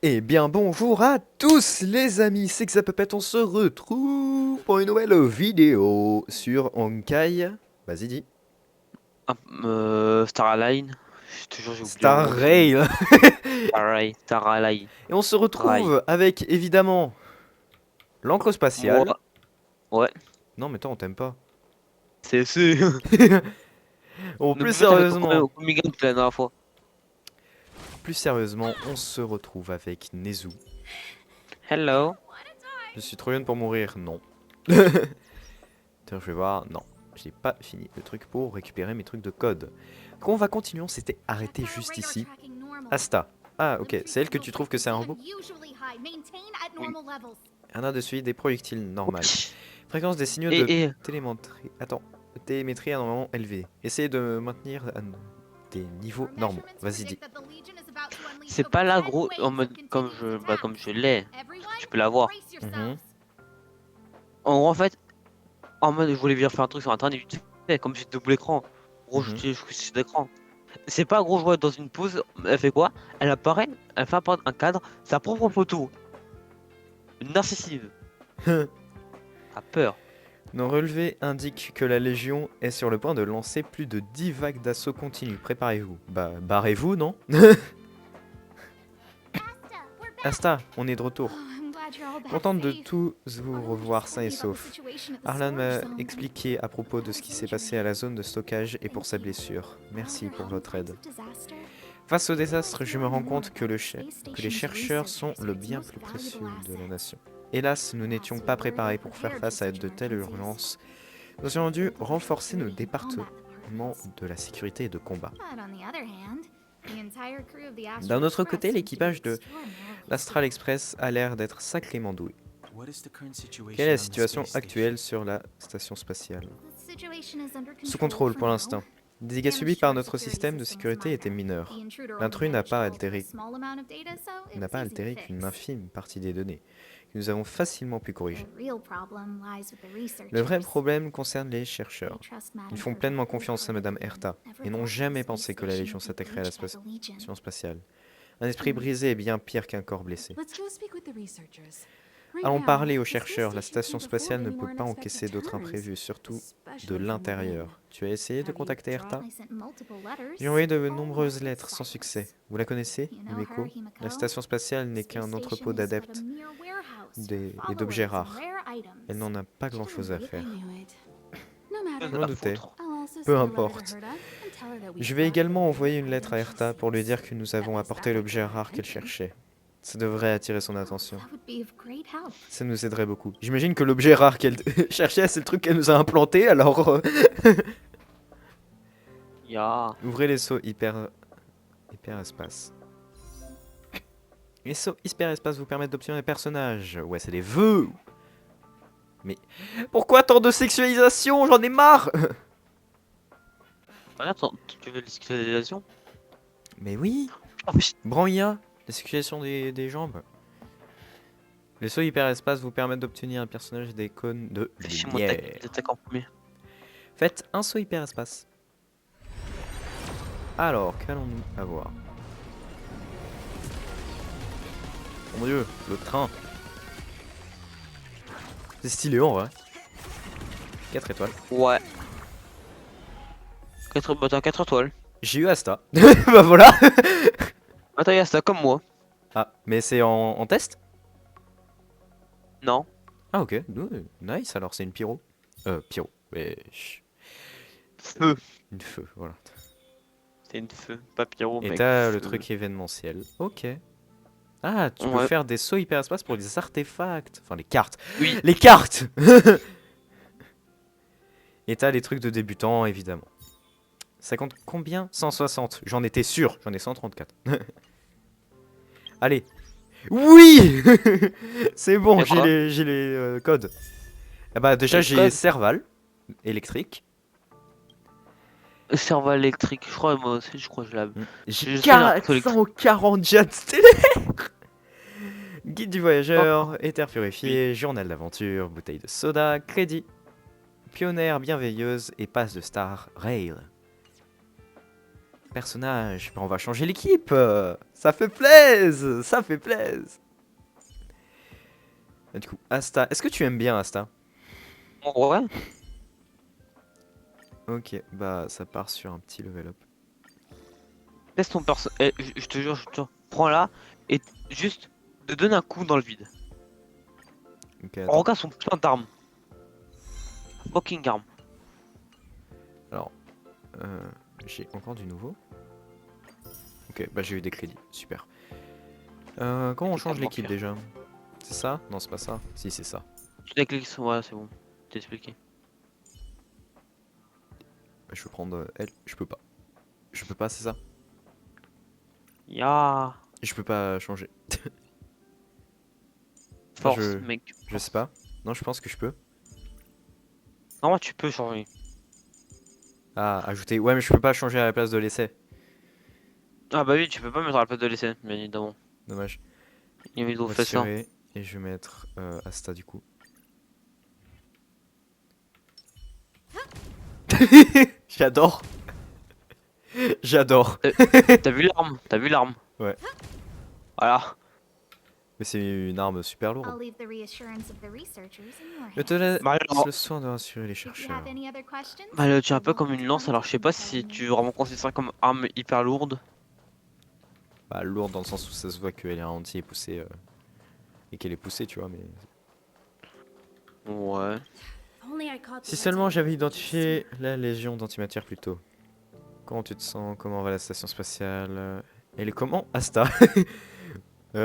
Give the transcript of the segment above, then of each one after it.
Eh bien bonjour à tous les amis, c'est Xapopet, on se retrouve pour une nouvelle vidéo sur Honkai. Vas-y dis. Ah, Starline. Toujours j'ai oublié le Star nom de famille. Rail. Starline. Et on se Rai. retrouve avec évidemment l'encre Moi, spatiale. ouais. Non mais toi on t'aime pas. C'est. Bon N'oublie pas, t'avais compris plus au Comic Con la dernière fois. sérieusement, on se retrouve avec Nezu. Hello. Je suis trop jeune pour mourir, non. Attends, je vais voir, non. J'ai pas fini le truc pour récupérer mes trucs de code. Donc on va continuer, on s'était arrêté juste ici. Asta. Ah, ok. C'est elle que tu trouves que c'est un robot? Oui. Un a de suivi des projectiles normales. Oui. Fréquence des signaux de Et télémétrie. Attends. Télémétrie à normalement élevée. Essayez de maintenir des niveaux normaux. Vas-y, dis. c'est pas là, gros, en mode comme je l'ai. Tu peux l'avoir. Mhm, En gros, en fait, en mode, je voulais venir faire un truc sur internet, vite fait, comme j'ai double écran. Gros, mhm. je suis d'écran. C'est pas gros, je vois dans une pause, elle fait quoi? Elle fait apparaître un cadre, sa propre photo. Une narcissive. T'as peur. Nos relevés indiquent que la Légion est sur le point de lancer plus de 10 vagues d'assaut continu. Préparez-vous. Bah, barrez-vous, non? Asta, on est de retour. Contente de tous vous revoir sains et saufs. Arlan m'a expliqué à propos de ce qui s'est passé à la zone de stockage et pour sa blessure. Merci pour votre aide. Face au désastre, je me rends compte que les chercheurs sont le bien plus précieux de la nation. Hélas, nous n'étions pas préparés pour faire face à de telles urgences. Nous aurions dû renforcer nos départements de la sécurité et de combat. D'un autre côté, l'équipage de l'Astral Express a l'air d'être sacrément doué. Quelle est la situation actuelle sur la station spatiale? Sous contrôle pour l'instant. Les dégâts subis par notre système de sécurité étaient mineurs. L'intrus n'a pas altéré qu'une infime partie des données, que nous avons facilement pu corriger. Le vrai problème concerne les chercheurs. Ils font pleinement confiance à Madame Herta et n'ont jamais pensé que la Légion s'attaquerait à la station spatiale. Un esprit brisé est bien pire qu'un corps blessé. Allons parler aux chercheurs, la station spatiale ne peut pas encaisser d'autres imprévus, surtout de l'intérieur. Tu as essayé de contacter Herta? J'ai envoyé de nombreuses lettres sans succès. Vous la connaissez, Himeko? La station spatiale n'est qu'un entrepôt d'adeptes et d'objets rares. Elle n'en a pas grand-chose à faire. Je m'en À doutais. foutre. Peu importe. Je vais également envoyer une lettre à Herta pour lui dire que nous avons apporté l'objet rare qu'elle cherchait. Ça devrait attirer son attention. Ça nous aiderait beaucoup. J'imagine que l'objet rare qu'elle cherchait, c'est le truc qu'elle nous a implanté, alors... Ya. Ouvrez les sauts hyperespace. Les sauts hyperespace vous permettent d'obtenir des personnages. Ouais, c'est des vœux. Mais pourquoi tant de sexualisation? J'en ai marre. Regarde, tu veux l'esclavation? Mais oui. Oh, mais Branlia, la sexualisation des jambes. Les sauts hyperespace vous permettent d'obtenir un personnage des cônes de fais chier mon tech, lumière. t'attaques en premier. Faites un saut hyperespace. Alors, qu'allons-nous avoir? Oh mon dieu, le train. C'est stylé en vrai. 4 étoiles. Ouais. 4 étoiles. J'ai eu Asta. Bah voilà. Attends, y'a ça comme moi. Ah, mais c'est en test? Non. Ah ok, nice, alors c'est une pyro. Pyro. Mais... Feu. Une feu, voilà. C'est une feu. Pas pyro, Et mec. t'as le Feu. truc événementiel. Ok. Ah, tu peux Ouais. faire des sauts hyperespace pour les artefacts. Enfin, les cartes. Oui. Les cartes. Et t'as les trucs de débutants, évidemment. Ça compte combien? 160. J'en étais sûr. J'en ai 134. Allez. Oui. C'est bon, Y'a quoi? j'ai les codes. Ah bah déjà, Les j'ai codes. Serval. Électrique. Cerveau électrique. Je crois, moi aussi, je crois que je l'ai. J'ai Je sais, j'ai un perso électrique. 440 jets stélés. Guide du Hop. voyageur, éther Oui. purifié, journal d'aventure, bouteille de soda, crédit, pionnière bienveilleuse et passe de star rail. personnage. Bah, on va changer l'équipe. Ça fait plaisir. Ça fait plaisir. Et du coup, Asta. Est-ce que tu aimes bien Asta? Ouais. Ok, bah ça part sur un petit level up. Laisse ton perso. Eh, je te jure, prends là et juste te donne un coup dans le vide. Ok, On attends. regarde son putain d'arme. Fucking arme. Alors, j'ai encore du nouveau. Ok, bah j'ai eu des crédits. Super. Comment on change l'équipe déjà? C'est ça? Non, c'est pas ça. Si, c'est ça. Tu décliques, ouais, c'est bon. T'ai expliqué. Bah, je peux prendre elle. Je peux pas. Je peux pas, c'est ça? Ya. Je peux pas changer. Enfin, Force, mec. je sais pas. Non, je pense que je peux. Normalement, tu peux changer. Ah, ajouter. Ouais, mais je peux pas changer à la place de l'essai. Ah bah oui, tu peux pas mettre à la place de l'essai, bien évidemment. Dommage. Ils On ont va fait ça. tirer et je vais mettre Asta du coup. J'adore. J'adore. T'as vu l'arme? T'as vu l'arme? Ouais. Voilà. Mais c'est une arme super lourde. I'll leave the reassurance of the researchers in your Je te hands. laisse Bah le soin de rassurer les If you chercheurs. have any other questions, Bah, elle tient un you're peu comme welcome une to lance, alors je sais pas contact me si and tu tell vraiment considères ça comme arme hyper lourde. Bah, lourde dans le sens où ça se voit qu'elle est ralentie et poussée. Et qu'elle est poussée, tu vois, mais. Ouais. Only I caught Si the seulement outside j'avais of the identifié la légion d'antimatière plus tôt. Comment tu te sens? Comment va la station spatiale? Elle est comment? Asta.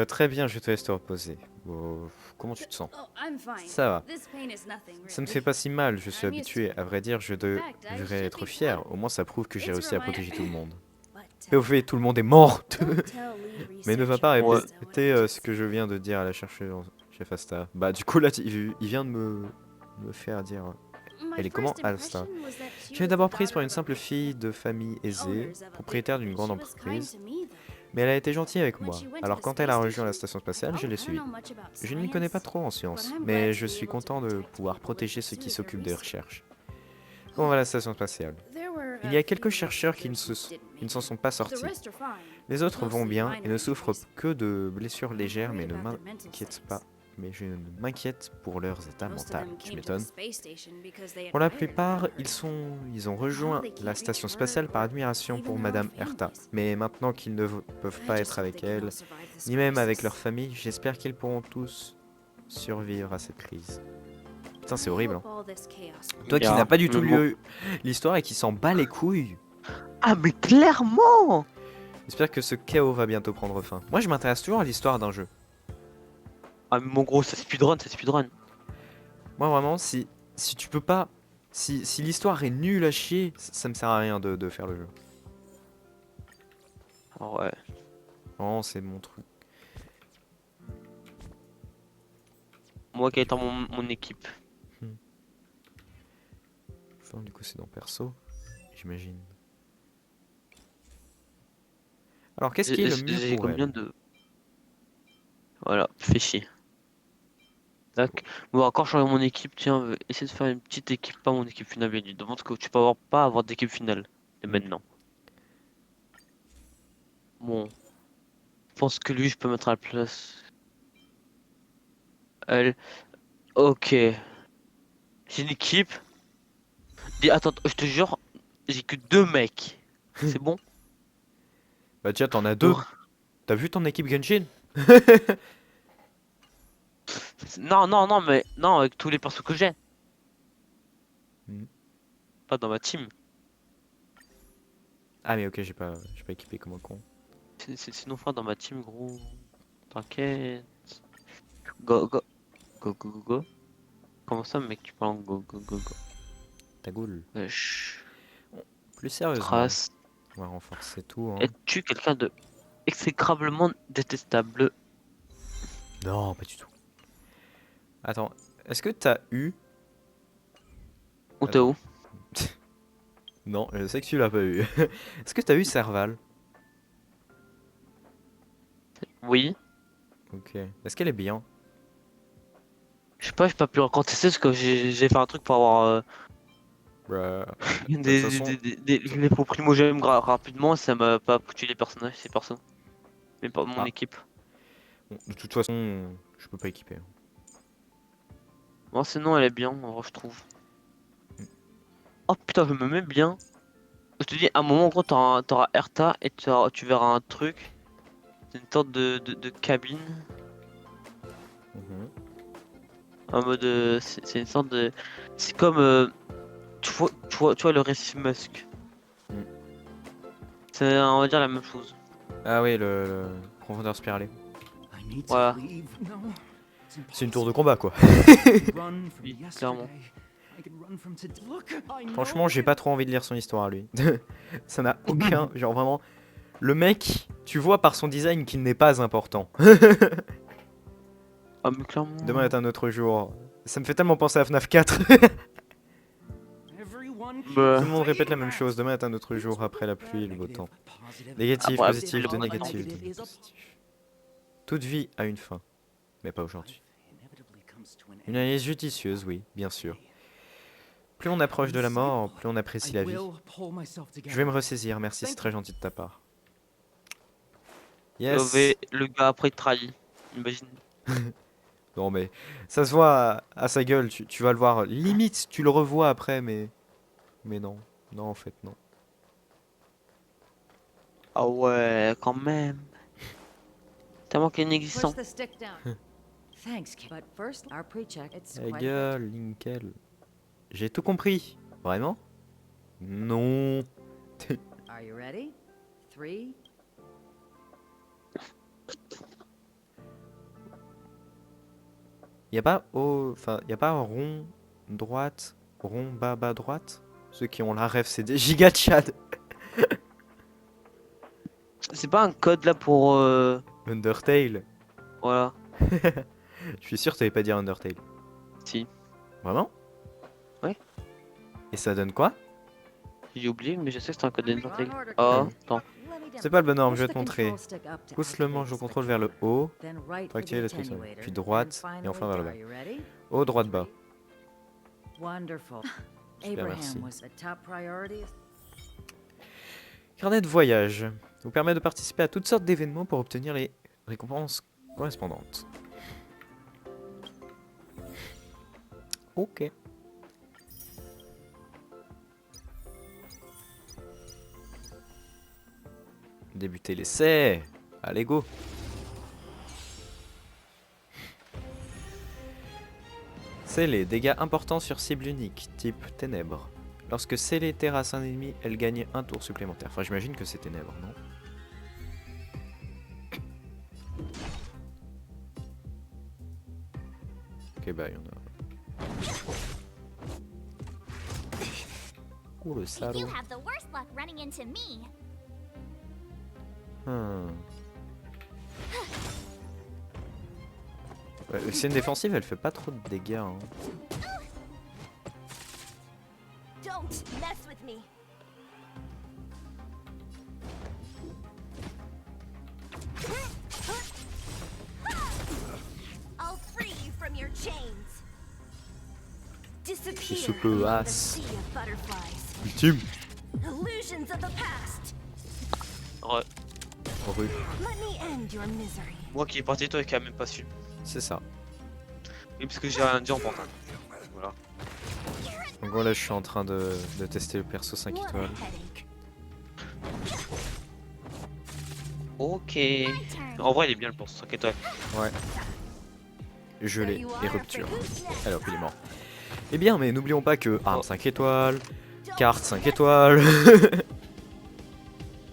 Très bien, je te laisse te reposer. Bon, comment tu te sens? Oh, I'm fine. Ça va. This pain is nothing, Ça ne really. fait pas si mal, je suis I'm used to habitué. it. À vrai dire, je fact, I devrais should être be fier. proud. Au moins, ça prouve que j'ai It's réussi à remind- protéger tout le monde. But, Mais au fait, tout le monde est mort. don't tell lead Mais ne va pas researcher Ouais. Asta what répéter I ce just que je viens de dire à la chercheuse chef Asta. Bah, du coup, là, il vient de me faire dire. said. My Elle est first comment, impression Asta? was that she Je l'ai was d'abord the prise pour daughter une of a simple rich fille de famille aisée, owners of a big propriétaire d'une company. grande She was kind entreprise, to me, though. mais elle a été gentille avec When moi. she went to Alors the quand space elle a rejoint la station, station spatiale, je l'ai I don't suivie. know much about Je ne m'y connais pas science, trop en but sciences, I'm mais glad je to be suis able to content de protect pouvoir people in protéger ceux qui pursuit of s'occupent their des research. recherches. Comment va la station spatiale? There were Il y a a quelques few chercheurs qui researchers who didn't ne make s'en it, sont pas but the sortis. rest are fine. Les autres vont Mostly bien et minor ne souffrent injuries. que de blessures I'm légères, worried mais about their mental pas. states. Mais je ne m'inquiète pour leur état Most of mental. them Tu came to the m'étonnes. space station because they Pour la admired plupart, her. ils ont rejoint Now they la can't station reach her spatiale par or admiration even pour their own Madame Herta. families. Mais maintenant qu'ils ne peuvent I pas just être hope avec they can elle, all survive this ni même avec crisis. leur famille, j'espère qu'ils pourront tous survivre à cette crise. Putain, c'est I horrible. hope all this chaos will Toi qui Ya, n'as pas du mais tout bon. lu l'histoire et qui s'en bat les couilles. Ah, mais clairement! J'espère que ce chaos va bientôt prendre fin. Moi, je m'intéresse toujours à l'histoire d'un jeu. Ah, mais mon gros, c'est speedrun, c'est speedrun. Moi, vraiment, si tu peux pas... Si l'histoire est nulle à chier, ça me sert à rien de faire le jeu. Ah ouais. Vraiment, c'est mon truc. Moi qui étant mon équipe. Enfin, du coup, c'est dans perso, j'imagine. Alors, qu'est-ce qui est le mieux J'ai pour combien elle? de. Voilà, fais chier. Tac. On va encore changer mon équipe. Tiens, essayer de faire une petite équipe, pas mon équipe finale. Bien dit. Demande que tu peux pas avoir d'équipe finale. Et maintenant. Bon. Je pense que lui, je peux mettre à la place. Elle. Ok. J'ai une équipe. Attends, je te jure, j'ai que deux mecs. C'est bon? Bah tiens, t'en as deux. T'as vu ton équipe Genshin? Non, non, non, mais non, avec tous les persos que j'ai. Hmm. Pas dans ma team. Ah mais ok, j'ai pas équipé comme un con. Sinon, frère, dans ma team, gros. T'inquiète. Go, go, go, go, go, go. Comment ça, mec, tu parles en go, go, go, go? Ta goule. Wesh. Plus sérieusement, Trace. on va renforcer tout. Hein. Es-tu quelqu'un de exécrablement détestable? Non, pas du tout. Attends, est-ce que t'as eu... Ou t'es où? Non, je sais que tu l'as pas eu. Est-ce que t'as eu Serval? Oui. Ok. Est-ce qu'elle est bien? Je sais pas, j'ai pas pu encore tester parce que j'ai fait un truc pour avoir Bruh. Des, toute façon- les faux primogènes rapidement, ça m'a pas tué les personnages, ces personnes. Mais pas mon Ah. équipe. Bon, de toute façon, je peux pas équiper. Bon, sinon, elle est bien, en vrai, je trouve. Oh putain, je me mets bien. Je te dis, à un moment, en gros, t'auras Erta et tu verras un truc. C'est une sorte de cabine. Mhm. En mode. C'est une sorte de. C'est comme. Tu vois le récif Musk. Mm. C'est, on va dire, la même chose. Ah oui, le profondeur spiralée. Voilà. C'est une tour de combat quoi. Oui, clairement. Franchement, j'ai pas trop envie de lire son histoire à lui. Ça n'a aucun. Genre vraiment. Le mec, tu vois par son design qu'il n'est pas important. Ah, mais clairement. Demain est un autre jour. Ça me fait tellement penser à FNAF 4. Bah, Tout le monde répète la même chose. Demain est un autre jour après la pluie et le beau temps. Négatif, Après, positif, de après, négatif, de positif. Toute vie a une fin, mais pas aujourd'hui. Une analyse judicieuse, oui, bien sûr. Plus on approche de la mort, plus on apprécie la vie. Je vais me ressaisir, merci, c'est très gentil de ta part. Yes. le gars après il trahit. Imagine. Non mais ça se voit à sa gueule, tu vas le voir. Limite, tu le revois après, mais non. Non, en fait, non. Ah ouais, quand même. Tellement qu'il est inexistant. Push the stick down. Thanks, kid. But first, our pre-check. It's La quite a bit. gueule, Linkel. J'ai tout compris. Vraiment? Non. Are you ready? 3. Y a pas enfin, y a pas rond droite, rond bas bas droite. Ceux qui ont la ref, c'est des giga Chad. C'est pas un code là pour. Undertale. Voilà. Je suis sûr que t'allais pas dire Undertale. Si. Vraiment? Ouais. Et ça donne quoi? J'ai oublié, mais je sais que c'est un code Undertale. Wrong order, Oh, kid. attends. C'est pas le bon ordre, Push je vais the te montrer. control stick up to Pousse le activate manche the au contrôle vers le haut, Then right pour for activer the le truc. atténuator. Puis And droite, et enfin vers le bas. finally, are you ready? Haut, droite, bas. Wonderful. Super, merci. Abraham was a top priority. Carnet de voyage vous permet de participer à toutes sortes d'événements pour obtenir les récompenses correspondantes. Ok. Débuter l'essai. Allez, go. C'est les dégâts importants sur cible unique, type ténèbres. Lorsque Célé terrasse un ennemi, elle gagne un tour supplémentaire. Enfin, j'imagine que c'est ténèbres, non? Ok, bah, il y en a. Oh, le salaud. You have the worst luck running into me. Ouais, c'est une défensive, elle fait pas trop de dégâts. Hein. Don't mess with me. I'll free you from your chains. Disappear soupe among the as. sea of butterflies. Ultime. Illusions of the past. Ouais. Rue. Let me end your misery. Moi qui est parti, toi qui a même pas su. C'est ça. Oui, parce que j'ai rien dit en portant. Voilà. Donc voilà, je suis en train de tester le perso 5 What a étoiles. headache. Ok. My turn. En vrai, il est bien le pour 5 étoiles. Ouais. Gelé You et are rupture. for who's next. Alors, il est mort. Eh bien, mais n'oublions pas que arme Oh. 5 étoiles, Don't carte 5 mess étoiles.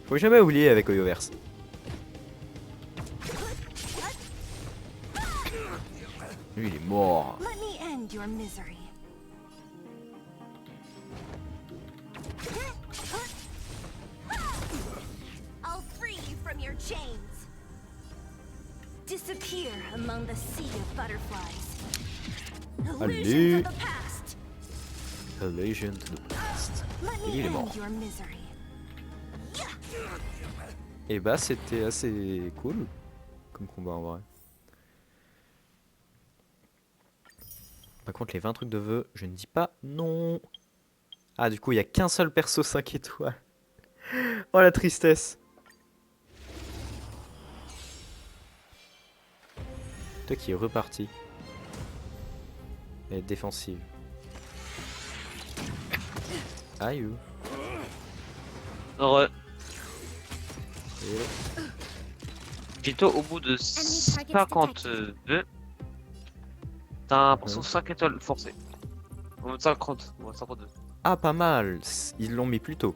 Faut jamais oublier avec Oyoverse. Lui, il est mort. Let me end your misery. I'll free you from your chains. Disappear among the sea of butterflies. Illusions of the past. A Legend to the Past. Let Et me il est mort. end your misery. Et bah, c'était assez cool comme combat en vrai. Par contre, les 20 trucs de vœux, je ne dis pas non. Ah, du coup, il y a qu'un seul perso 5 étoiles. Oh, la tristesse. Toi qui est reparti. Elle est défensive. Aïe. Heureux. Et- Vito, au bout de 52, t'as l'impression 5 étoiles forcées. En mode 50, ouais, 52. Ah, pas mal. Ils l'ont mis plus tôt.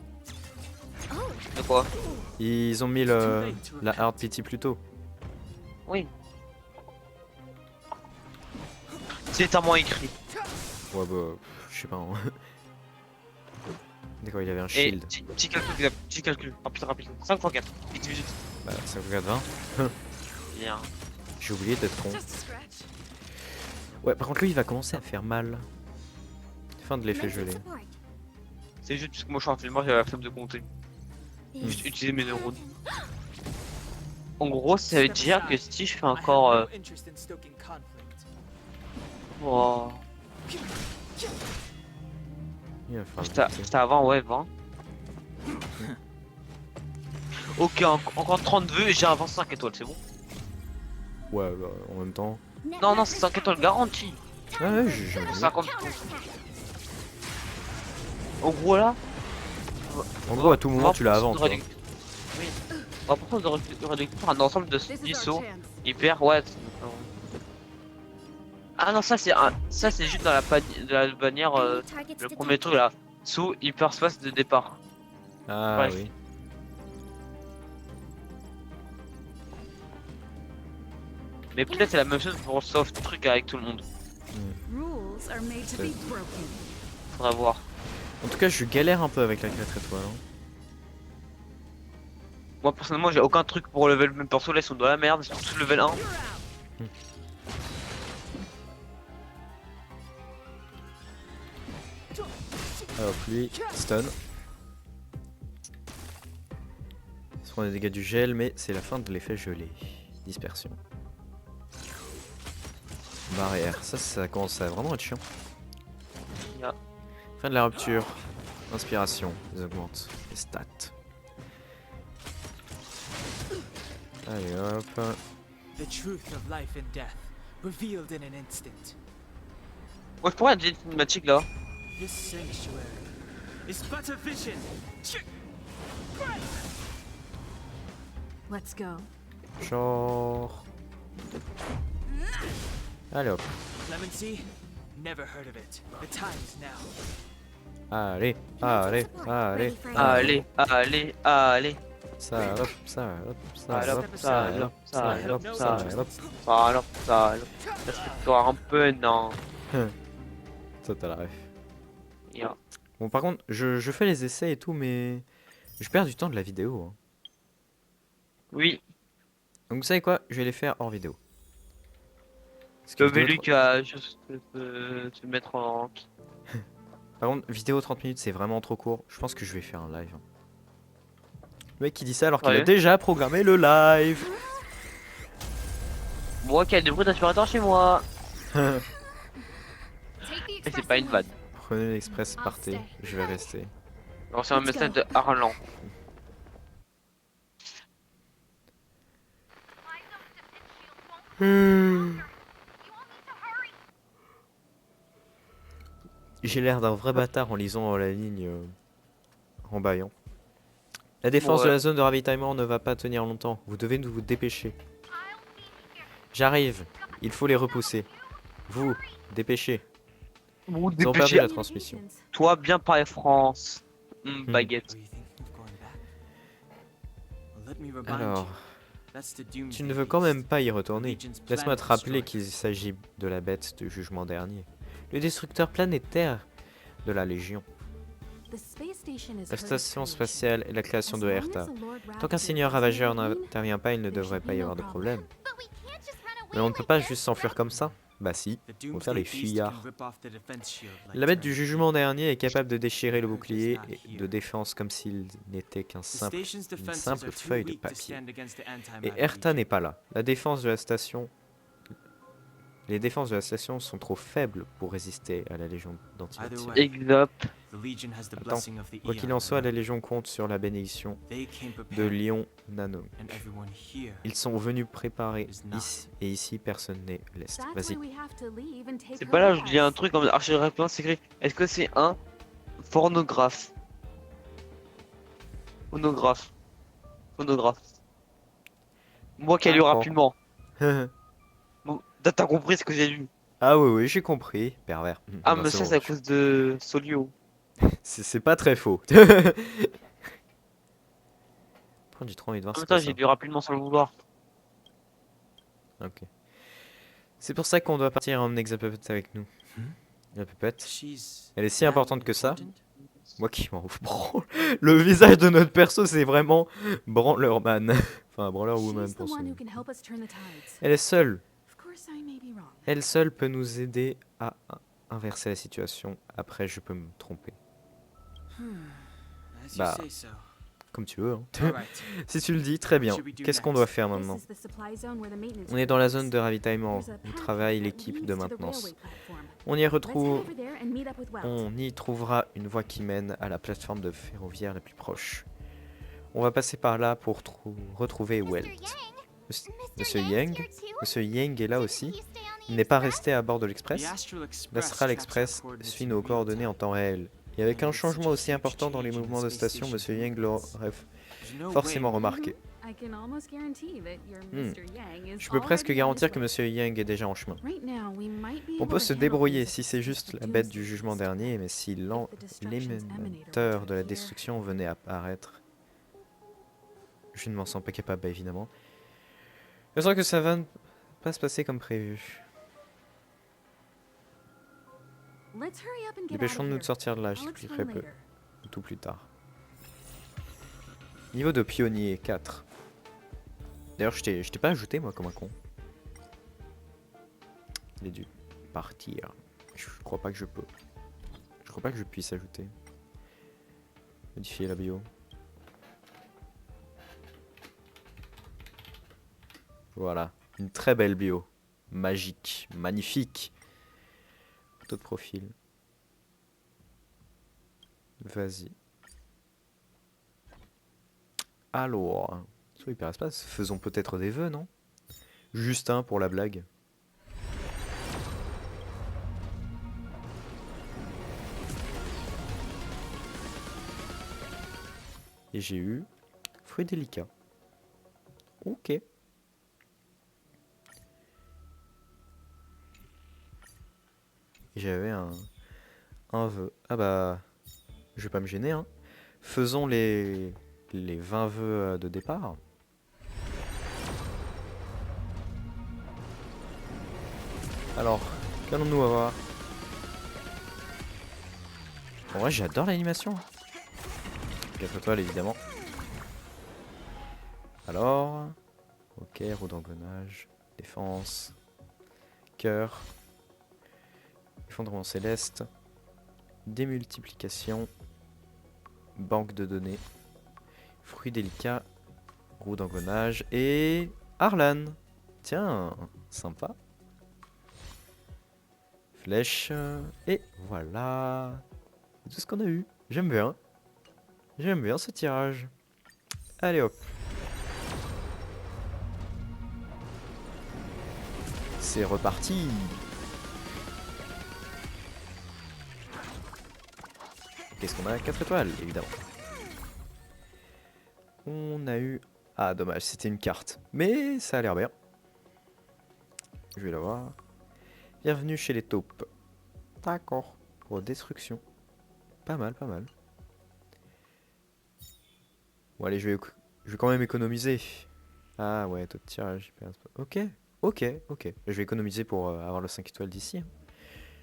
De quoi? Ils ont mis la hard pity plus tôt. Oui. C'est tellement écrit. Ouais, bah, je sais pas. Hein. D'accord, il avait un Et shield. petit calcul, petit calcul. Rapide. 5 x 4. Vite. Bah, 5 regarde 20. Bien. J'ai oublié d'être con. Just a scratch. Ouais, par contre, lui, il va commencer à faire mal. Fin de l'effet gelé. C'est juste parce que moi je suis un film, moi j'ai la flemme de compter. Juste utiliser mes neurones. En gros, ça veut dire que si je fais encore. Oh, Il va falloir j'étais monter. j'étais à 20, ouais, 20. Ok, encore 32 et j'ai un 25 étoiles, c'est bon? Ouais, bah, en même temps. Non, c'est 5 étoiles garanties. Ah ouais, j'ai envie. 50. En gros là. En gros, à tout moment, tu la avances. Hein. Oui. On va prendre de réducteur un ensemble de 10 sauts. chance. Hyper, ouais. Ah non, ça c'est juste dans la bannière, le premier truc là. Sous hyperspace de départ. Ah Bref. oui. Mais peut-être c'est la même chose pour soft truc avec tout le monde. Rules are made to be broken. Faudra voir. En tout cas, je galère un peu avec la 4 étoiles. Hein. Moi personnellement j'ai aucun truc pour level même perso, là ils sont dans la merde, ils sont tous level 1. Alors, lui, stun. Il se prend des dégâts du gel, mais c'est la fin de l'effet gelé. Dispersion. Barrière. Ça commence à vraiment être chiant. Yeah. Fin de la rupture. Inspiration. Ils augmentent les stats. Allez hop. The truth of life and death, revealed in an instant. Moi je pourrais être une cinématique là. This sanctuary is but a vision. Let's go. Genre. Allez hop. Clemency? Never heard of it. The time is now. Allez. Allez. Allez. Allez. Salope, salope, Salope, salope, salope, salope, salope, salope. Salope. Laisse-toi un peu, non. Ça t'as la ref. Yeah. Bon, par contre, je fais les essais et tout, mais je perds du temps de la vidéo. Hein. Oui, Donc, vous savez quoi? Je vais les faire hors vidéo. Parce que le vidéo Vélu qui a juste te mettre en. Par contre, vidéo 30 minutes, c'est vraiment trop court. Je pense que je vais faire un live. Hein. Le mec qui dit ça alors qu'il a Ouais. déjà programmé le live. Moi qui a des bruits d'aspirateur chez moi. Et c'est pas une vanne. Prenez l'express, partez. Je vais rester. Alors c'est un message de Harlan. J'ai l'air d'un vrai bâtard en lisant la ligne en baillant. La défense Ouais. de la zone de ravitaillement ne va pas tenir longtemps. Vous devez vous dépêcher. J'arrive. Il faut les repousser. Vous, dépêchez. Vous Ils ont perdu la transmission. Toi bien parler France. Baguette. Are you thinking of going back? Well, let me remind Alors, you. That's the doom. tu ne veux quand même pas y retourner. Laisse-moi te rappeler qu'il s'agit de la bête de jugement dernier. Le destructeur planétaire de la Légion. La station spatiale est la création de Herta. Tant qu'un seigneur ravageur n'intervient pas, il ne devrait pas y avoir de problème. Mais on ne peut pas juste s'enfuir comme ça. Bah si, faut faire les fuyards. La bête du jugement dernier est capable de déchirer le bouclier de défense comme s'il n'était une simple feuille de papier. Et Herta n'est pas là. Les défenses de la station sont trop faibles pour résister à la Légion d'Antimaterie. Exop. The Legion has the Attends, blessing of the quoi qu'il Aeon, en soit, la you know. Légion compte sur la bénédiction They came de prepared, Lion Nano. and everyone here Ils sont venus préparer is not. ici, et ici personne n'est leste. That's Vas-y. why we have to leave and take C'est her pas là, with je dis un us. truc comme archi-réponse, c'est écrit. Est-ce que c'est un pornographe? Phonographe. Phonographe. Moi qui ai lu D'accord. rapidement. Bon, t'as compris ce que j'ai lu. Ah oui, oui, j'ai compris. Pervers. Ah, Non, mais c'est ça, bon, c'est à cause de Solio. c'est pas très faux. Pourquoi j'ai trop envie de voir En ce même que temps, c'est. j'ai lu rapidement sans le vouloir. Ok. C'est pour ça qu'on doit partir emmener Xapepet avec nous. Hmm? La pépette. She's Elle est si that importante que ça. important? Moi qui m'en branle. Le visage de notre perso, c'est vraiment Branlerman. Enfin, Branler Woman She's the pour one son... who can help us turn the tides. Elle est seule. Of course, I may be wrong. Elle seule peut nous aider à inverser la situation. Après, je peux me tromper. As you Bah. say so. Comme tu veux. Hein. All right. Si tu le dis, très bien. Should we do Qu'est-ce qu'on doit next? faire This maintenant? is the supply zone where the maintenance On est dans la room zone is. de ravitaillement There's a où path travaille that l'équipe leads de to the maintenance. railway platform. On y Let's head retrouve... over there and meet up with Welt. On y trouvera une voie qui mène à la plateforme de ferroviaire la plus proche. On va passer par là pour retrouver Welt. Monsieur Yang Monsieur Yang est là aussi. Il n'est pas resté à bord de The l'Express. Astral Express L'Astral tracks our Express coordinates suit in nos real coordonnées time. en temps réel. Et avec un changement aussi important dans les mouvements de station, Monsieur Yang l'aurait There's no forcément way. remarqué. I can almost guarantee that your Mr. Yang is Je peux presque already on garantir his que way. Monsieur Yang est déjà en chemin. Right now, we might be On able peut to se handle débrouiller things si if c'est the juste la doomsday bête du jugement system. dernier, mais si l'émanateur de la destruction venait à apparaître, je ne m'en sens pas capable, bah, évidemment. Je sens que ça va ne pas se passer comme prévu. Let's hurry up and get out of Dépêchons-nous de here. sortir de là, I'll j'expliquerai explain peu, later. tout plus tard. Niveau de pionnier 4. D'ailleurs, je t'ai pas ajouté moi comme un con. Il est dû partir. Je crois pas que je peux. Je crois pas que je puisse ajouter. Modifier la bio. Voilà, une très belle bio. Magique, magnifique. Photo de profil. Vas-y. Alors, sur Hyperespace, faisons peut-être des vœux, non? Juste un pour la blague. Et j'ai eu fruits délicats. Ok. Et j'avais un vœu. Ah bah, je vais pas me gêner, hein. Faisons les 20 vœux de départ. Alors, qu'allons-nous avoir? En vrai, j'adore l'animation. 4 étoiles, évidemment. Alors, ok, roue d'engrenage, défense, cœur, effondrement céleste, démultiplication, banque de données, fruits délicats, roue d'engrenage et Arlan. Tiens, sympa. Flèche, et voilà. C'est tout ce qu'on a eu. J'aime bien. J'aime bien ce tirage. Allez hop. C'est reparti. Qu'est-ce qu'on a? 4 étoiles, évidemment. On a eu... Ah, dommage, c'était une carte. Mais ça a l'air bien. Je vais la voir. Bienvenue chez les taupes. D'accord. Pour destruction. Pas mal, pas mal. Bon, allez, je vais quand même économiser. Ah ouais, taux de tirage. Ok, ok, ok. Je vais économiser pour avoir le 5 étoiles d'ici. Hein.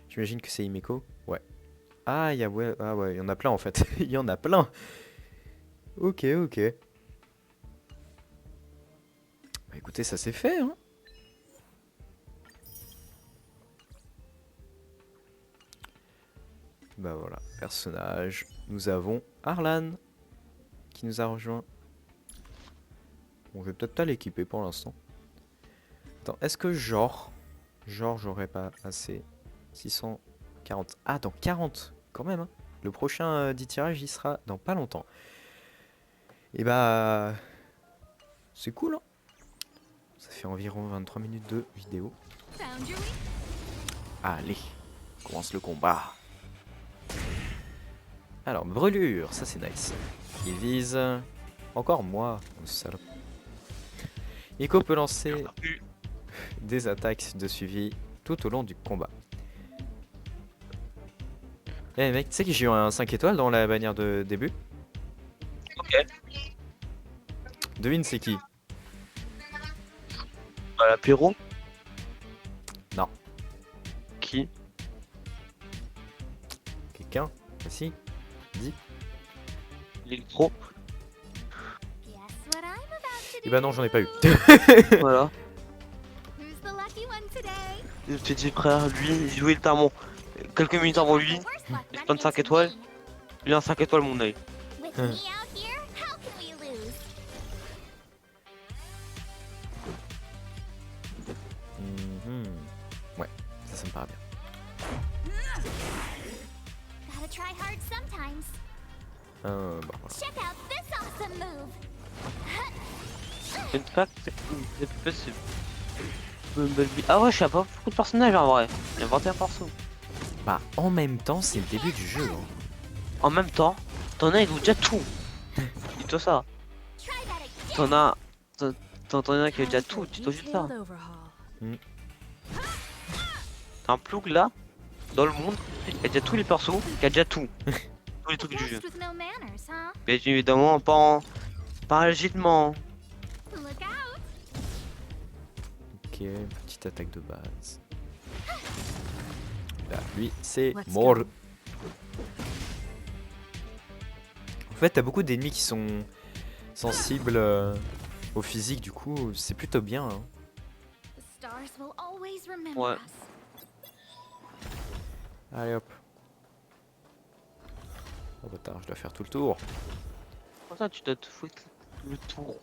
J'imagine que c'est Imeco. Ouais. Ah, ouais, ah ouais, il y en a plein en fait. Il y en a plein. Ok, ok. Bah écoutez, ça c'est fait, hein. Bah voilà, personnage. Nous avons Arlan qui nous a rejoint. Bon, je vais peut-être pas l'équiper pour l'instant. Attends, est-ce que genre j'aurais pas assez 640. Ah, dans 40 quand même, hein. Le prochain dit tirage, il sera dans pas longtemps. Et bah... C'est cool, hein. Ça fait environ 23 minutes de vidéo. Found your way. Allez, on commence le combat. Alors, brûlure, ça c'est nice. Il vise... Encore moi, salope. Ico peut lancer des attaques de suivi tout au long du combat. Eh mec, tu sais que j'ai eu un 5 étoiles dans la bannière de début? Ok. Devine c'est qui? L'apéro. Non. Qui? Quelqu'un? Vas-y, dis. L'électro. Guess what I'm about to do. Eh bah non, j'en ai pas eu. Voilà. Who's the lucky one today? Je te dis frère, lui, j'ai joué littéralement quelques minutes avant lui. The worst luck Il running spawn 5 into étoiles. me. Lui un 5 étoiles mon œil. With me out here, how can we lose? Mhm. Ouais, ça me paraît bien. Gotta try hard sometimes. Bah voilà. Check out this awesome move. Une fac, c'est possible. Ah ouais, je sais pas beaucoup de personnages en vrai. Il y a 21 persos. Bah en même temps, c'est le début du jeu. Hein. En même temps, t'en as, ils ont déjà tout. Dis-toi ça. Try that again. T'en as. T'en as qui a déjà tout, dis-toi juste ça. Detailed overhaul. T'as un ploug là, dans le monde, qui a déjà tous les persos, qui a déjà tout. Tous les trucs du jeu. Ghost with no manners, huh? Mais évidemment, pas légitimement. Look out. Ok, petite attaque de base. Là, lui, c'est Let's mort. go. En fait, t'as beaucoup d'ennemis qui sont sensibles au physique, du coup, c'est plutôt bien. Hein. The stars will always remember Ouais. us. Allez hop. Oh bâtard, je dois faire tout le tour. Pour ça, tu dois te foutre le tour.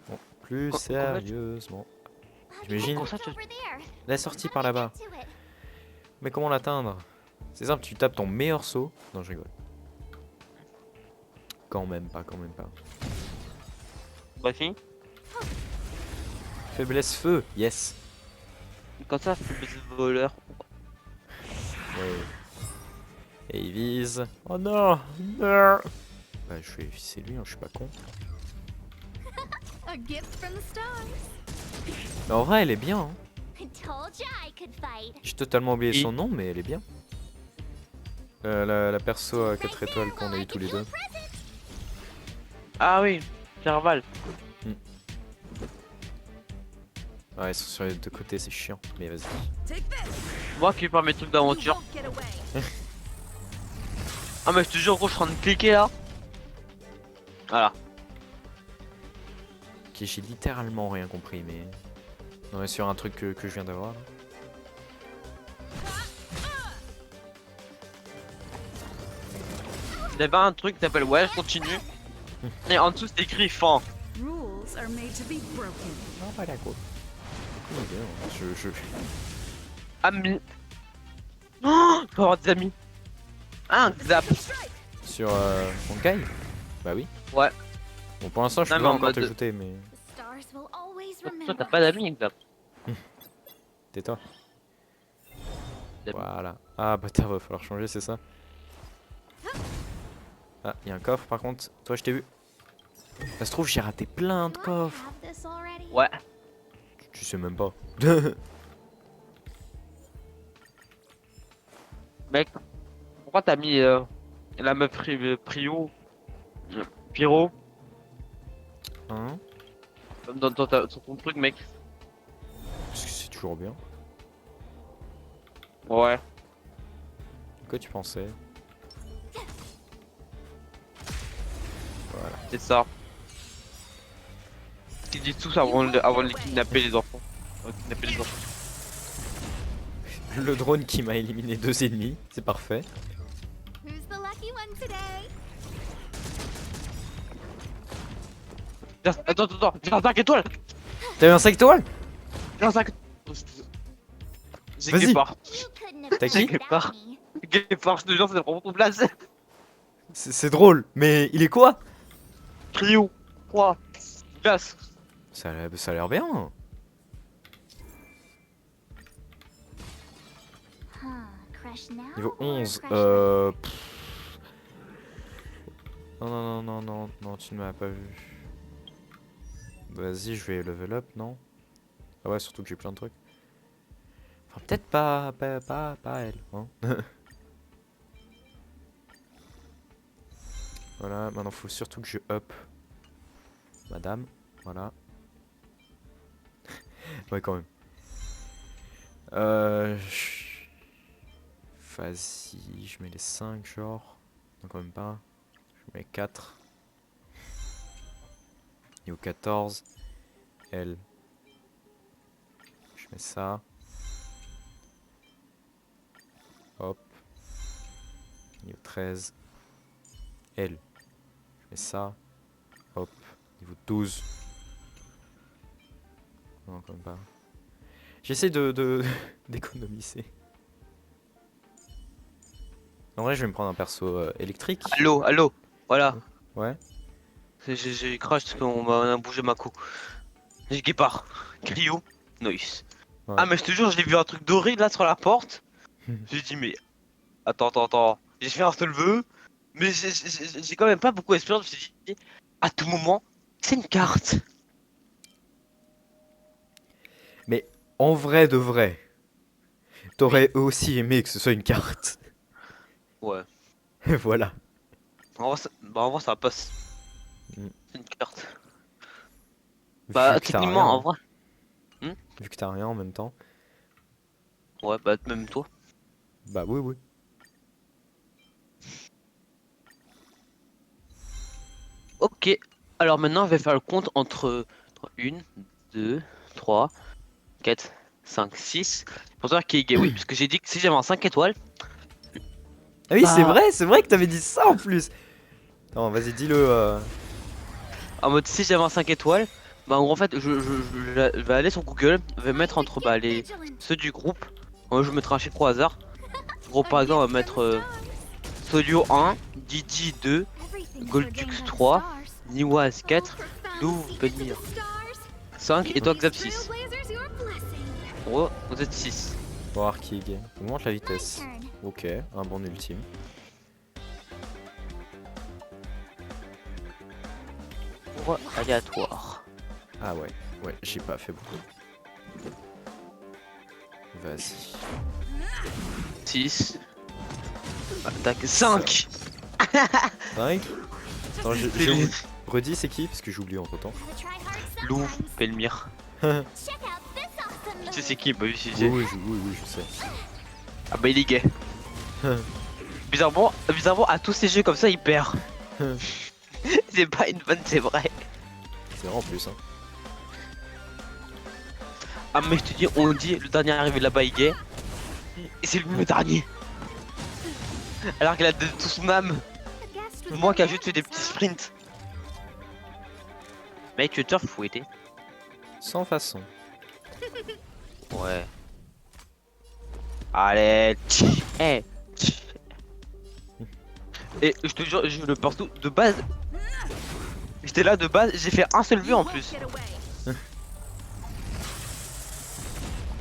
Bon, plus Comment tu- sérieusement. J'imagine It's ça, tu- over there. la sortie How par do you là-bas. get to it? Mais comment l'atteindre? C'est simple, tu tapes ton meilleur saut. Non, je rigole. Quand même pas, quand même pas. Bah, fini. Faiblesse feu, yes. Comme ça, c'est le voleur. Ouais. Et il vise. Oh non, non. Bah, je vais viser lui, hein, je suis pas con. A gift from the stars. Mais en vrai, elle est bien. Hein. I told ya I could fight. J'ai totalement oublié Et- son nom, mais elle est bien. La perso à 4 Right étoiles there, qu'on a well, eu I tous give les you a deux. present. Ah oui, Serval. Ouais, ils sont sur les deux côtés, c'est chiant. Mais vas-y. Take this. Moi qui parle mes trucs d'aventure. You won't get away. Ah, mais je te jure, gros, je suis en train de cliquer là. Voilà. Ok, j'ai littéralement rien compris, mais... On est sur un truc que je viens d'avoir. là. Il y avait un truc qui s'appelle ouais, je continue. Et en dessous, c'est écrit fin. Rules are made to be broken. Non, pas d'accord. Je... Amis. Oh, je peux avoir des amis. Ah, un zap. Sur Honkai? Bah oui. Ouais. Bon, pour l'instant, je Non, peux mais pas en encore mode- t'ajouter, mais... The stars will always Toi, remember t'as pas d'amis, zap. Tais-toi. D'amis. Voilà. Ah, bâtard, va falloir changer, c'est ça? Ah, il y a un coffre, par contre. Toi, je t'ai vu. Ça se trouve, j'ai raté plein de Do I coffres. have this already? Ouais. Tu sais même pas. Mec, pourquoi t'as mis la meuf Prio Pyro Hein? sur ton truc, mec? Parce que c'est toujours bien. Ouais. Quoi tu pensais? Voilà. C'est ça. Ils disent tous avant de les kidnapper les enfants. Avant de kidnapper les enfants. Le drone qui m'a éliminé 2 ennemis, c'est parfait. Who's the lucky one today? Attends, j'ai un 5 étoiles. T'as eu un 5 étoiles? J'ai un 5. J'ai Vas-y. quelque part. You could T'as qui? Guépard. Guépard, je te jure, c'est vraiment ton place. C'est drôle, mais il est quoi? Cryo. Quoi? Glace. Ça a l'air bien. Niveau 11. Non, tu ne m'as pas vu. Vas-y, je vais level up, non? Ah ouais, surtout que j'ai plein de trucs. Enfin, peut-être pas elle, hein. Voilà, maintenant faut surtout que je up. Madame, voilà. Ouais, quand même. Vas-y, je mets les 5 genre. Non, quand même pas. Je mets 4. Niveau 14. Elle. Je mets ça. Hop. Niveau 13. Elle. Je mets ça. Hop. Niveau 12. Non, quand même pas. J'essaie d'économiser. En vrai, je vais me prendre un perso électrique. Allô. Voilà. Ouais. J'ai crash parce qu'on m'a bougé ma co. J'ai Guépard. Cryo. Noise. Ouais. Ah, mais je te jure, j'ai vu un truc doré là sur la porte. J'ai dit, mais. Attends. J'ai fait un seul vœu. Mais j'ai quand même pas beaucoup espéré. Je me suis dit, à tout moment, c'est une carte. Mais en vrai de vrai, t'aurais aussi aimé que ce soit une carte. Ouais. Voilà. En vrai, ça passe. Mm. C'est une carte. Vu Bah, que t'as techniquement, rien, en vrai. vu que t'as rien en même temps. Ouais, bah, même toi. Bah oui. Ok. Alors maintenant, je vais faire le compte entre 1, 2, 3, 4, 5, 6. Pour savoir qui est gay. Oui, parce que j'ai dit que si j'avais un 5 étoiles. Ah oui, Bah- c'est vrai que t'avais dit ça en plus. Attends, vas-y, dis-le. En mode, si j'avais un 5 étoiles. Bah, en gros, en fait, je vais aller sur Google. Je vais mettre entre ceux du groupe. Je mettrai un chiffre au hasard. En gros, par exemple, on va mettre Solio 1, Didi 2, Goldux 3, Niwaz 4, Lou Benir 5 et toi Xap 6. En gros, vous êtes 6. On va voir qui est gay. Augmente la vitesse. Ok, un bon ultime. Pour aléatoire. Ah ouais, j'ai pas fait beaucoup. Vas-y. 6. Attaque 5. 5. Attends, redis c'est qui? Parce que j'ai oublié entre temps. Lou Pelmir. Tu sais c'est qui? Bah oui, si Oui, j'ai. oui, je sais. Ah bah il est gay. Bizarrement, à tous ces jeux comme ça il perd. C'est pas une vanne, c'est vrai. C'est vrai en plus, hein. Ah mais je te dis, on dit le dernier arrivé là-bas il est gay. Et c'est lui le dernier. Alors qu'il a de tout son âme. Moi qui a juste fait des petits sprints. Mec, tu turf, faut aider. Sans façon. Ouais. Allez, hey. Et je te jure, je le partout de base. J'étais là de base, j'ai fait un seul vue en plus.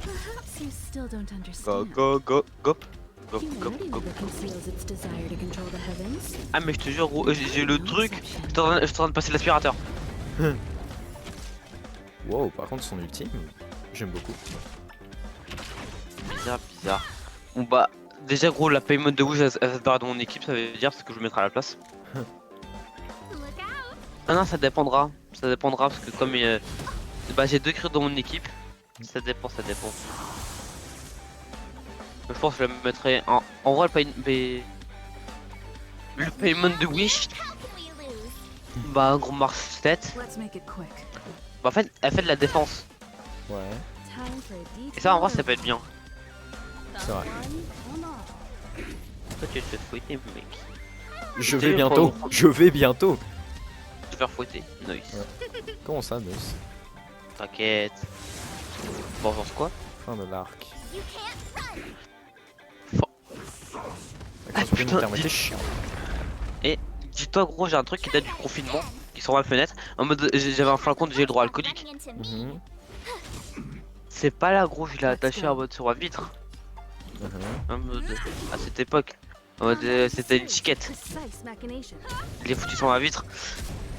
Perhaps you still don't Go, understand. go, go, go. Go, go, Humanity go. never conceals its desire to control the heavens. Ah mais je te jure gros, j'ai le truc, je suis en train de passer l'aspirateur. Wow, par contre son ultime, j'aime beaucoup. Bizarre. Bon bah, déjà gros, la payment de Wish elle se barre de mon équipe, ça veut dire, parce que je le mettrai à la place. Ah non, ça dépendra parce que comme bah, j'ai 2 crits dans mon équipe, ça dépend. Je pense que je le mettrai en vrai le payment de Wish, bah un gros Mars tête. Let's make it quick. Bah en fait, elle fait de la défense. Ouais, Time for a detailed Et ça en vrai ça peut être bien. c'est vrai. Toi tu vas te faire fouetter mec. Je T'es vais bientôt. pro. Je vais bientôt. Te faire fouetter. Nice. Comment ça, Neus? T'inquiète. Vengeance quoi? Fin de l'arc. supprimé Putain, tellement été chiant. Et dis-toi gros, j'ai un truc qui date du confinement, qui sort à la fenêtre. En mode, j'avais un flacon de gel droit alcoolique. Mhm, C'est pas là gros, je l'ai attaché en mode sur la vitre. mhm. En mode, à cette époque. En mode, c'était une chiquette. Precise machination. Je l'ai foutu sur ma vitre.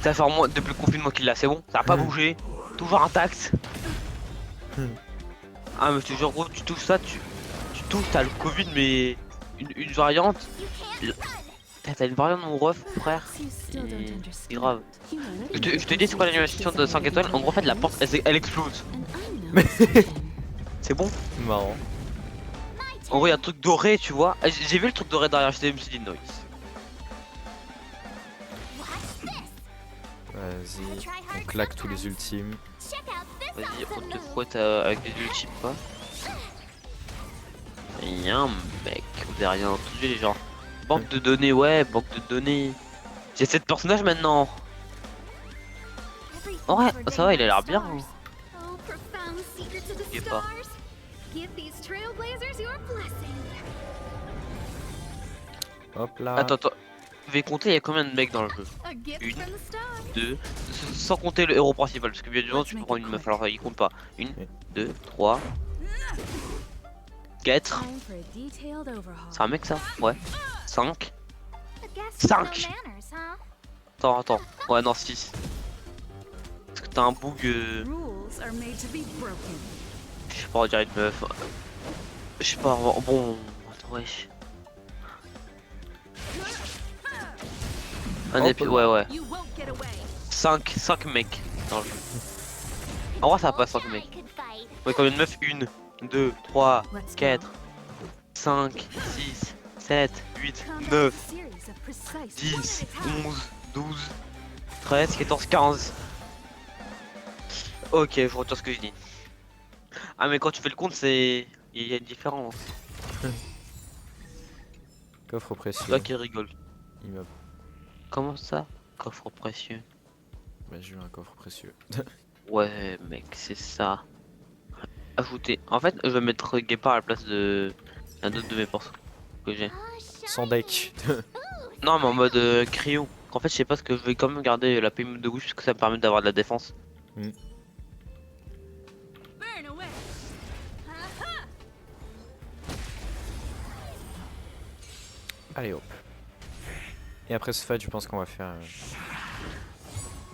Ça fait au moins depuis le confinement qu'il l'a, c'est bon. Ça a pas bougé. Toujours intact. Ah mais je te jure gros, tu touches ça, tu touches, t'as le Covid mais une variante. T'as une variante mon ref frère. You still don't C'est understand. grave. Humanity Je te dis c'est quoi l'animation de 5 étoiles. En gros en fait la porte elle explose. and I'm no exception. C'est bon. Marrant. En gros y'a un truc doré tu vois. J'ai vu le truc doré derrière, je me suis dit noise. Vas-y, on claque tous les ultimes. Vas-y on te fouette avec des ultimes quoi. Rien mec, vous avez rien entendu les gens. Banque de données ouais, banque de données. J'ai 7 personnages maintenant. Ouais, ça va, il a l'air bien. Hein. Je sais pas. Hop là. Attends, je vais compter, il y a combien de mecs dans le jeu? Une, deux, sans compter le héros principal, parce que bien évidemment tu peux prendre une meuf, alors il compte pas. Une, Oui. deux, trois, quatre. Time for a detailed overhaul. C'est un mec ça? Ouais. 5. 5. Attends. Ouais, non, 6. Parce que t'as un bug. Rules are made to be broken. Je sais pas, on dirait une meuf. Je sais pas, bon. Attends, wesh. Un Hop épi... là. Ouais. You won't get away. 5 mecs dans le jeu. En vrai, ça va pas 5 mecs. Ouais, combien de meufs? 1, 2, 3, Let's go. 4, 5, 6, 7, 8, 9, 10, 11, 12, 13, 14, 15. Ok, je retire ce que je dis. Ah, mais quand tu fais le compte, c'est. Il y a une différence. Coffre C'est précieux. toi qui rigole. Immeuble. Comment ça? Coffre précieux. Bah, j'ai eu un coffre précieux. Ouais, mec, c'est ça. Ajouter. En fait, je vais mettre Guépard à la place de. Un autre de mes persos que j'ai. Sans deck. Non, mais en mode cryo. En fait, je sais pas ce que je vais quand même garder la PMU de gauche parce que ça me permet d'avoir de la défense. Burn away. Allez hop. Et après ce fight, je pense qu'on va faire.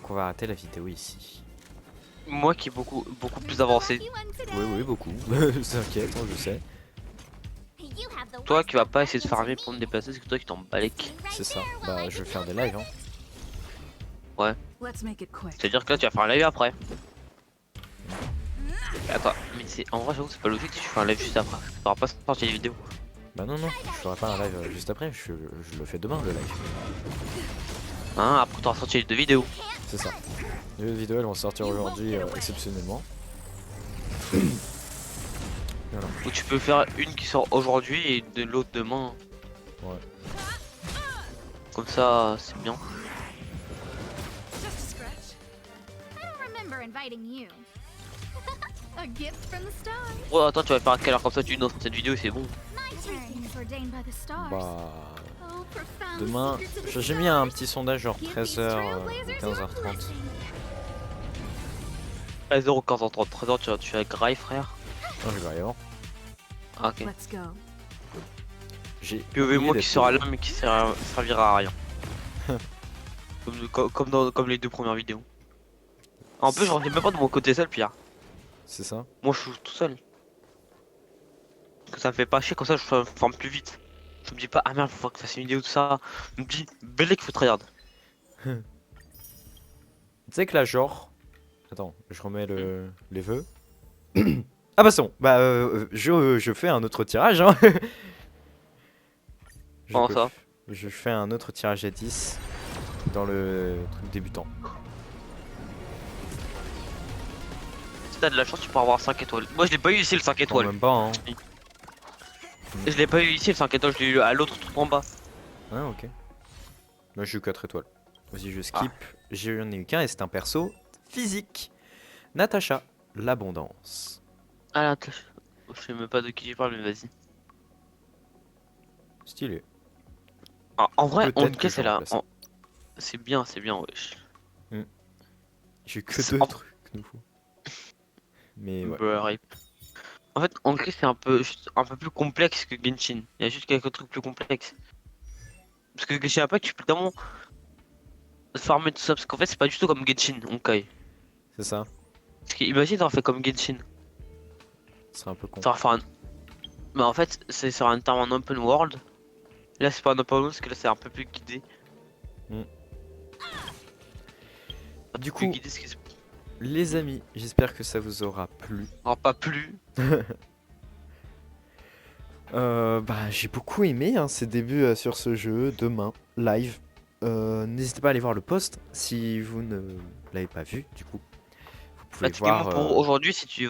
Qu'on va arrêter la vidéo ici. Moi qui est beaucoup plus avancé. Oui, beaucoup. T'inquiète, hein, je sais. Toi qui vas pas essayer de farmer pour me déplacer, c'est que toi qui t'en balèque. C'est ça. Bah, je vais faire des lives. Hein. Let's make it quick. C'est-à-dire que là tu vas faire un live après. Attends, mais c'est en vrai j'avoue que c'est pas logique si tu fais un live juste après. T'auras pas sorti les vidéos. Bah, non, je ferai pas un live juste après. Je le fais demain, le live. Hein, après t'auras sorti les 2 vidéos. C'est ça. Les deux vidéos, elles vont sortir aujourd'hui exceptionnellement. Voilà. Ou tu peux faire une qui sort aujourd'hui et de l'autre demain. Ouais. Comme ça, c'est bien. Just a scratch. Oh, attends, tu vas faire à quelle heure comme ça tu notes cette vidéo et c'est bon. Bah. Demain, j'ai mis un petit sondage genre 13h ou 15h30. 13h ou 15h30, 13h tu vas graille frère. Non, je vais rien. Ah, ok. Let's go. J'ai POV moi oublié qui sera d'être- là mais qui servira à rien. comme les 2 premières vidéos. En plus je rentre même pas de mon côté seul Pierre. C'est ça. Moi je suis tout seul. Parce que ça me fait pas chier comme ça je forme plus vite. Je me dis pas ah merde faut que je fasse une vidéo de ça. Je me dis belle qu'il faut tryhard. Tu sais que là, genre. Attends, je remets les vœux. Ah bah c'est bon. Bah, je fais un autre tirage. Hein. Comment ça? Je fais un autre tirage à 10 dans le truc débutant. Si t'as de la chance tu peux avoir 5 étoiles. Moi je l'ai pas eu ici le 5 Quand étoiles. même pas, hein. Je l'ai pas eu ici le 5 étoiles, je l'ai eu à l'autre truc en bas. Ouais, ok. Moi j'ai eu 4 étoiles. Vas-y, je skip. J'en ai eu qu'un et c'est un perso physique. Natacha, l'abondance. Ah là, je sais même pas de qui tu parles mais vas-y. Stylé. En vrai, Peut-être on que c'est je là. remplace. C'est bien, wesh. J'ai que C'est- 2 en- trucs nouveaux. Mais ouais. Bah, rip. En fait, Ancré c'est un peu, juste un peu plus complexe que Genshin. Il y a juste quelques trucs plus complexes. Parce que Genshin Impact, tu peux tellement farmer tout ça. Parce qu'en fait, c'est pas du tout comme Genshin, Honkai. C'est ça. Parce que imagine, t'aurais fait comme Genshin. Ce serait un peu con. T'aurais fait un. Mais en fait, c'est sur un terme en open world. Là, c'est pas un open world parce que là, c'est un peu plus guidé. Mm. Un Du peu plus coup, guidé, ce qui se. les amis, j'espère que ça vous aura plu. Alors, pas plus. Bah, j'ai beaucoup aimé hein, ces débuts sur ce jeu. Demain, live. N'hésitez pas à aller voir le post si vous ne l'avez pas vu. Du coup, vous pouvez Pratiquement voir. pour aujourd'hui, si tu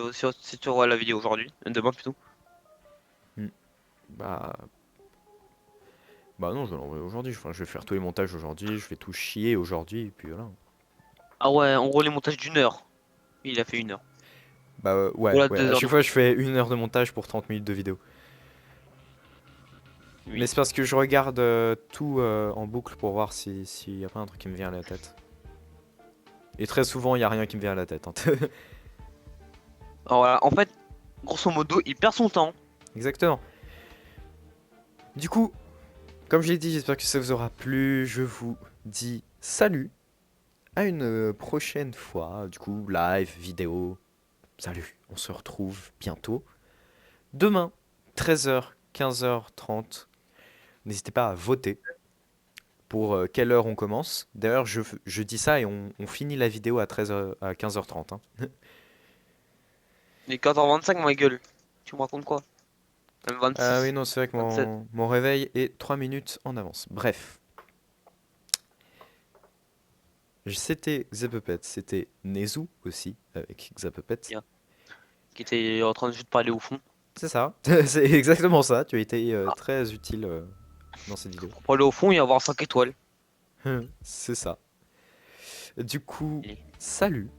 vois la vidéo aujourd'hui. Demain plutôt. Bah, bah non, je vais l'envoyer aujourd'hui. Enfin, je vais faire tous les montages aujourd'hui. Je vais tout chier aujourd'hui. Et puis voilà. Ah ouais, en gros, les montages d'1 heure. Il a fait 1 heure. Bah ouais, Voilà, ouais. deux À heures chaque de. fois, je fais 1 heure de montage pour 30 minutes de vidéo. Oui. Mais c'est parce que je regarde tout en boucle pour voir s'il y a pas un truc qui me vient à la tête. Et très souvent, il y a rien qui me vient à la tête. Hein. Alors voilà, en fait, grosso modo, il perd son temps. Exactement. Du coup, comme je l'ai dit, j'espère que ça vous aura plu. Je vous dis salut. À une prochaine fois. Du coup, live, vidéo. Salut. On se retrouve bientôt. Demain, 13h, 15h30. N'hésitez pas à voter pour quelle heure on commence. D'ailleurs, je dis ça et on finit la vidéo à 13h, à 15h30. Hein. Il est 14h25, ma gueule. Tu me racontes quoi? Même 26. Ah oui, non, c'est vrai que 27. mon réveil est 3 minutes en avance. Bref. C'était Xapuppet, c'était Nezu aussi, avec Xapuppet. Yeah. Qui était en train de juste parler au fond. C'est ça, c'est exactement ça. Tu as été très utile dans cette vidéo. Pour parler au fond et avoir 5 étoiles. C'est ça. Du coup, Et- salut.